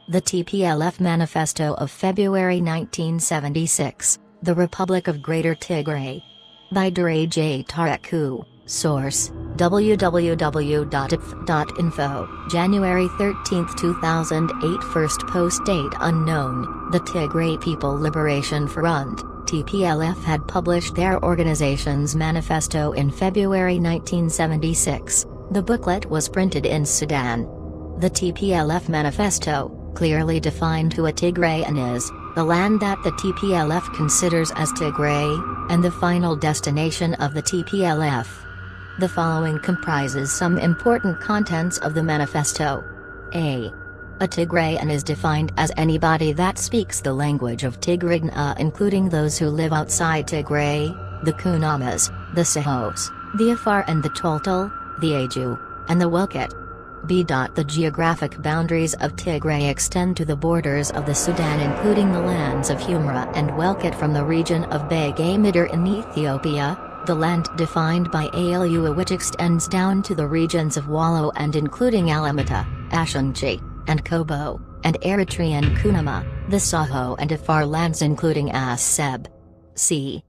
The TPLF Manifesto of February 1976, The Republic of Greater Tigray. By Tigray J. Tareku. Source: www.ipf.info. January 13, 2008. First post date unknown. The Tigray People Liberation Front, TPLF, had published their organization's manifesto in February 1976. The booklet was printed in Sudan. The TPLF Manifesto clearly defined who a Tigrayan is, the land that the TPLF considers as Tigray, and the final destination of the TPLF. The following comprises some important contents of the manifesto. A Tigrayan is defined as anybody that speaks the language of Tigray, including those who live outside Tigray, the Kunamas, the Sahos, the Afar and the Total, the Aju, and the Welkit. B. The geographic boundaries of Tigray extend to the borders of the Sudan, including the lands of Humra and Welkit from the region of Begay-Midar in Ethiopia, the land defined by ALU, which extends down to the regions of Wallo and including Alamata, Ashanti, and Kobo, and Eritrean Kunama, the Saho and Afar lands including Asseb. C.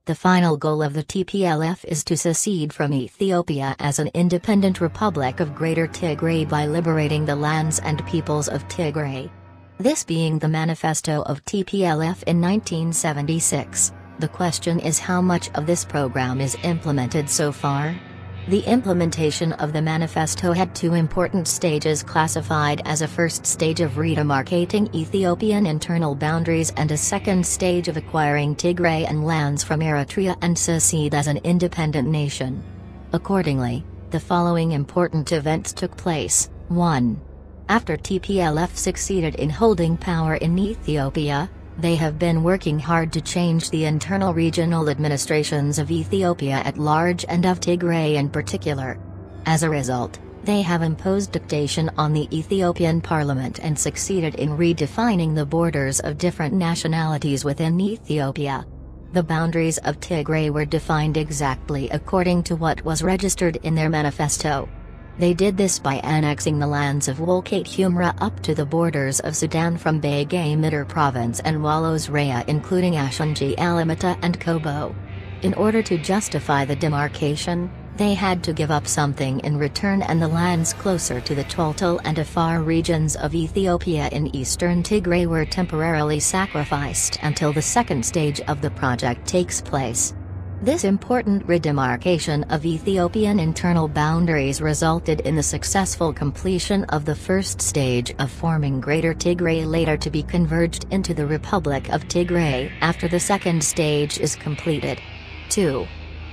The final goal of the TPLF is to secede from Ethiopia as an independent republic of Greater Tigray by liberating the lands and peoples of Tigray. This being the manifesto of TPLF in 1976, the question is how much of this program is implemented so far? The implementation of the manifesto had two important stages classified as a first stage of redemarcating Ethiopian internal boundaries and a second stage of acquiring Tigrayan lands from Eritrea and secede as an independent nation. Accordingly, the following important events took place. 1. After TPLF succeeded in holding power in Ethiopia, they have been working hard to change the internal regional administrations of Ethiopia at large and of Tigray in particular. As a result, they have imposed dictation on the Ethiopian parliament and succeeded in redefining the borders of different nationalities within Ethiopia. The boundaries of Tigray were defined exactly according to what was registered in their manifesto. They did this by annexing the lands of Wolkate Humra up to the borders of Sudan from Begay-Midar province and Wallo's Raya including Ashanti, Alamata and Kobo. In order to justify the demarcation, they had to give up something in return, and the lands closer to the Total and Afar regions of Ethiopia in eastern Tigray were temporarily sacrificed until the second stage of the project takes place. This important redemarcation of Ethiopian internal boundaries resulted in the successful completion of the first stage of forming Greater Tigray, later to be converged into the Republic of Tigray after the second stage is completed. 2.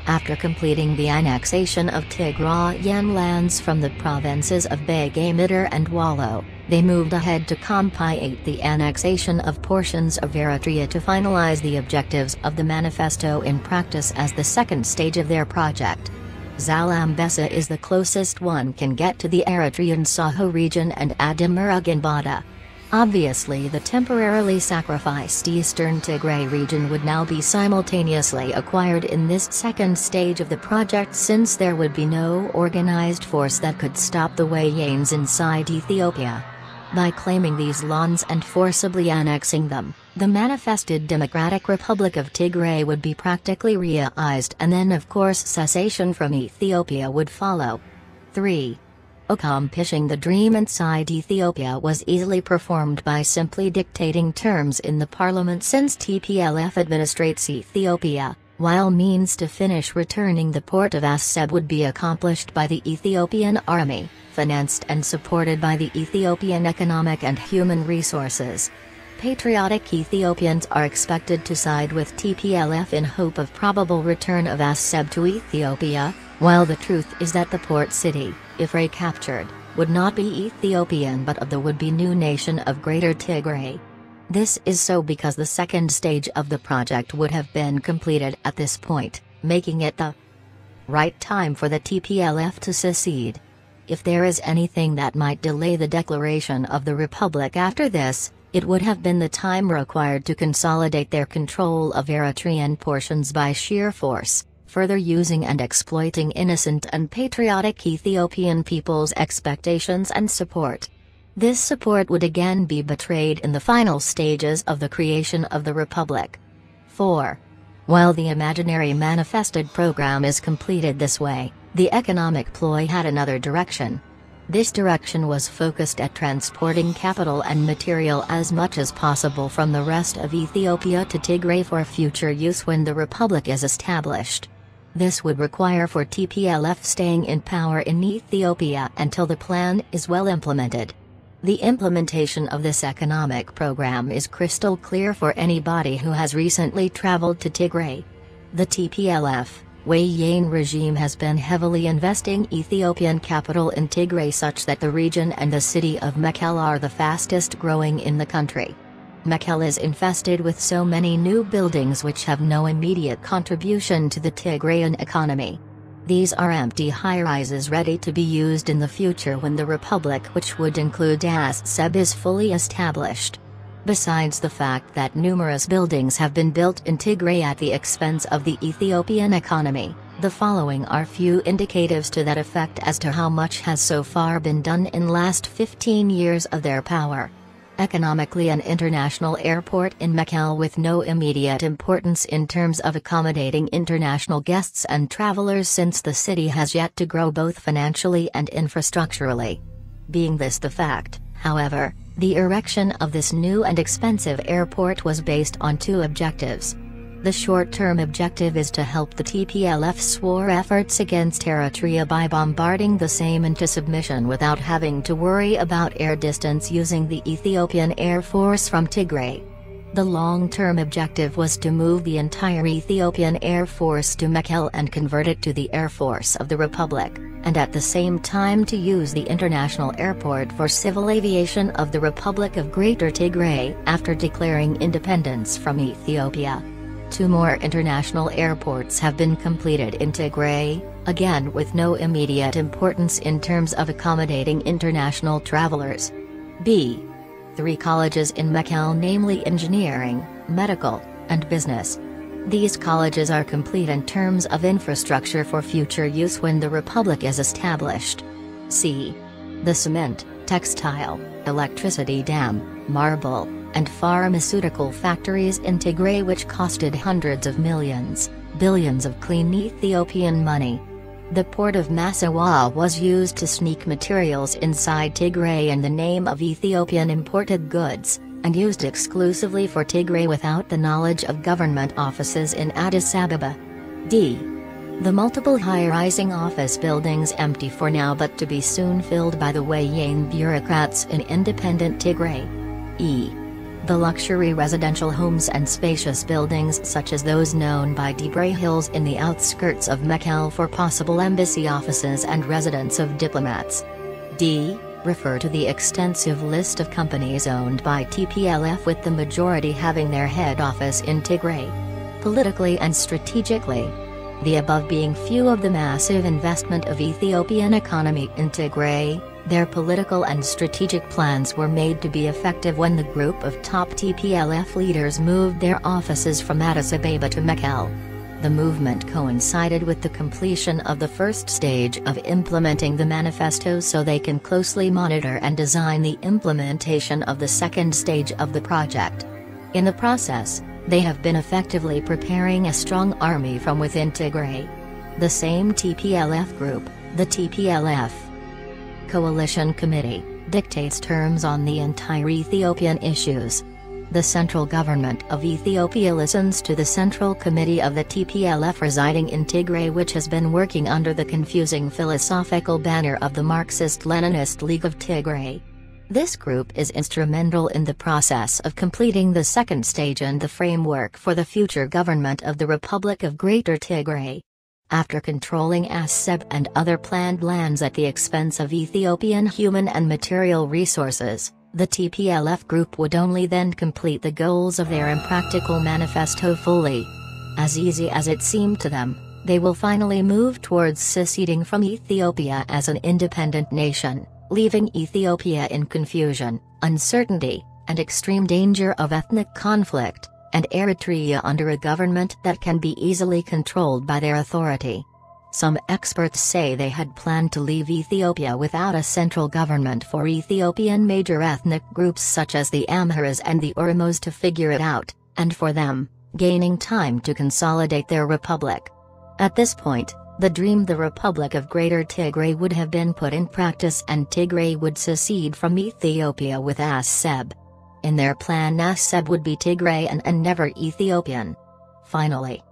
After completing the annexation of Tigrayan lands from the provinces of Begay-Midar and Wallo, they moved ahead to complete the annexation of portions of Eritrea to finalize the objectives of the manifesto in practice as the second stage of their project. Zalambesa is the closest one can get to the Eritrean Saho region and Adamuraganbada. Obviously, the temporarily sacrificed eastern Tigray region would now be simultaneously acquired in this second stage of the project, since there would be no organized force that could stop the Wayanes inside Ethiopia. By claiming these lands and forcibly annexing them, the manifested Democratic Republic of Tigray would be practically realized, and then of course cessation from Ethiopia would follow. 3. Accomplishing the dream inside Ethiopia was easily performed by simply dictating terms in the parliament, since TPLF administrates Ethiopia, while means to finish returning the port of Asseb would be accomplished by the Ethiopian army, financed and supported by the Ethiopian Economic and Human Resources. Patriotic Ethiopians are expected to side with TPLF in hope of probable return of Asseb to Ethiopia, while the truth is that the port city, if recaptured, would not be Ethiopian but of the would-be new nation of Greater Tigray. This is so because the second stage of the project would have been completed at this point, making it the right time for the TPLF to secede. If there is anything that might delay the declaration of the Republic after this, it would have been the time required to consolidate their control of Eritrean portions by sheer force, further using and exploiting innocent and patriotic Ethiopian people's expectations and support. This support would again be betrayed in the final stages of the creation of the Republic. 4. While the imaginary manifested program is completed this way, the economic ploy had another direction. This direction was focused at transporting capital and material as much as possible from the rest of Ethiopia to Tigray for future use when the Republic is established. This would require for TPLF staying in power in Ethiopia until the plan is well implemented. The implementation of this economic program is crystal clear for anybody who has recently traveled to Tigray. The TPLF Wayne regime has been heavily investing Ethiopian capital in Tigray such that the region and the city of Mekelle are the fastest growing in the country. Mekelle is infested with so many new buildings which have no immediate contribution to the Tigrayan economy. These are empty high-rises ready to be used in the future when the Republic, which would include Asseb, is fully established. Besides the fact that numerous buildings have been built in Tigray at the expense of the Ethiopian economy, the following are few indicatives to that effect as to how much has so far been done in last 15 years of their power. Economically, an international airport in Mekelle with no immediate importance in terms of accommodating international guests and travelers since the city has yet to grow both financially and infrastructurally. Being this the fact, however, the erection of this new and expensive airport was based on two objectives. The short-term objective is to help the TPLF's war efforts against Eritrea by bombarding the same into submission without having to worry about air distance using the Ethiopian Air Force from Tigray. The long-term objective was to move the entire Ethiopian Air Force to Mekelle and convert it to the Air Force of the Republic, and at the same time to use the international airport for civil aviation of the Republic of Greater Tigray after declaring independence from Ethiopia. 2 more international airports have been completed in Tigray, again with no immediate importance in terms of accommodating international travelers. b. 3 colleges in Mekelle, namely engineering, medical, and business. These colleges are complete in terms of infrastructure for future use when the Republic is established. c. The cement, textile, electricity dam, marble, and pharmaceutical factories in Tigray which costed hundreds of millions, billions of clean Ethiopian money. The port of Massawa was used to sneak materials inside Tigray in the name of Ethiopian imported goods, and used exclusively for Tigray without the knowledge of government offices in Addis Ababa. d. The multiple high-rising office buildings empty for now but to be soon filled by the Wayne bureaucrats in independent Tigray. e. The luxury residential homes and spacious buildings such as those known by Tigray Hills in the outskirts of Mekelle for possible embassy offices and residence of diplomats. d. Refer to the extensive list of companies owned by TPLF with the majority having their head office in Tigray. Politically and strategically, the above being few of the massive investment of Ethiopian economy in Tigray, their political and strategic plans were made to be effective when the group of top TPLF leaders moved their offices from Addis Ababa to Mekelle. The movement coincided with the completion of the first stage of implementing the manifesto so they can closely monitor and design the implementation of the second stage of the project. In the process, they have been effectively preparing a strong army from within Tigray. The same TPLF group, the TPLF Coalition Committee, dictates terms on the entire Ethiopian issues. The central government of Ethiopia listens to the Central Committee of the TPLF residing in Tigray, which has been working under the confusing philosophical banner of the Marxist-Leninist League of Tigray. This group is instrumental in the process of completing the second stage and the framework for the future government of the Republic of Greater Tigray. After controlling Asseb and other planned lands at the expense of Ethiopian human and material resources, the TPLF group would only then complete the goals of their impractical manifesto fully. As easy as it seemed to them, they will finally move towards seceding from Ethiopia as an independent nation, leaving Ethiopia in confusion, uncertainty, and extreme danger of ethnic conflict, and Eritrea under a government that can be easily controlled by their authority. Some experts say they had planned to leave Ethiopia without a central government for Ethiopian major ethnic groups such as the Amharas and the Oromos to figure it out, and for them, gaining time to consolidate their republic. At this point, the Republic of Greater Tigray would have been put in practice and Tigray would secede from Ethiopia with Asseb. In their plan, Asseb would be Tigrayan and never Ethiopian. Finally,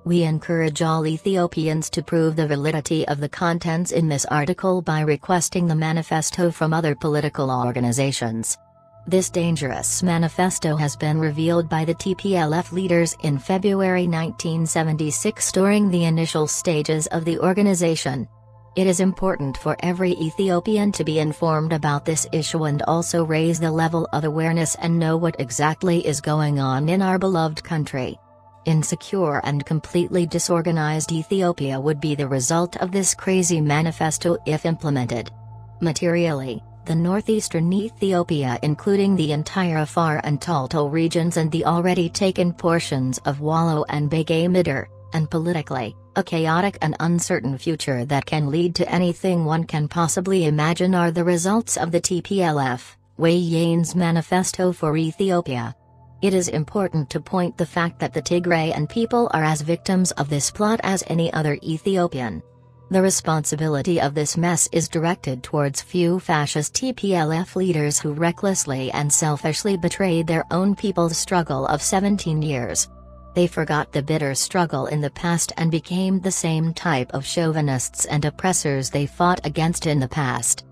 we encourage all Ethiopians to prove the validity of the contents in this article by requesting the manifesto from other political organizations. This dangerous manifesto has been revealed by the TPLF leaders in February 1976 during the initial stages of the organization. It is important for every Ethiopian to be informed about this issue and also raise the level of awareness and know what exactly is going on in our beloved country. Insecure and completely disorganized Ethiopia would be the result of this crazy manifesto if implemented. Materially, the northeastern Ethiopia, including the entire Afar and Taltal regions and the already taken portions of Wallo and Begay Midar, and politically, a chaotic and uncertain future that can lead to anything one can possibly imagine are the results of the TPLF, Wayne's Manifesto for Ethiopia. It is important to point the fact that the Tigrayan people are as victims of this plot as any other Ethiopian. The responsibility of this mess is directed towards few fascist TPLF leaders who recklessly and selfishly betrayed their own people's struggle of 17 years. They forgot the bitter struggle in the past and became the same type of chauvinists and oppressors they fought against in the past.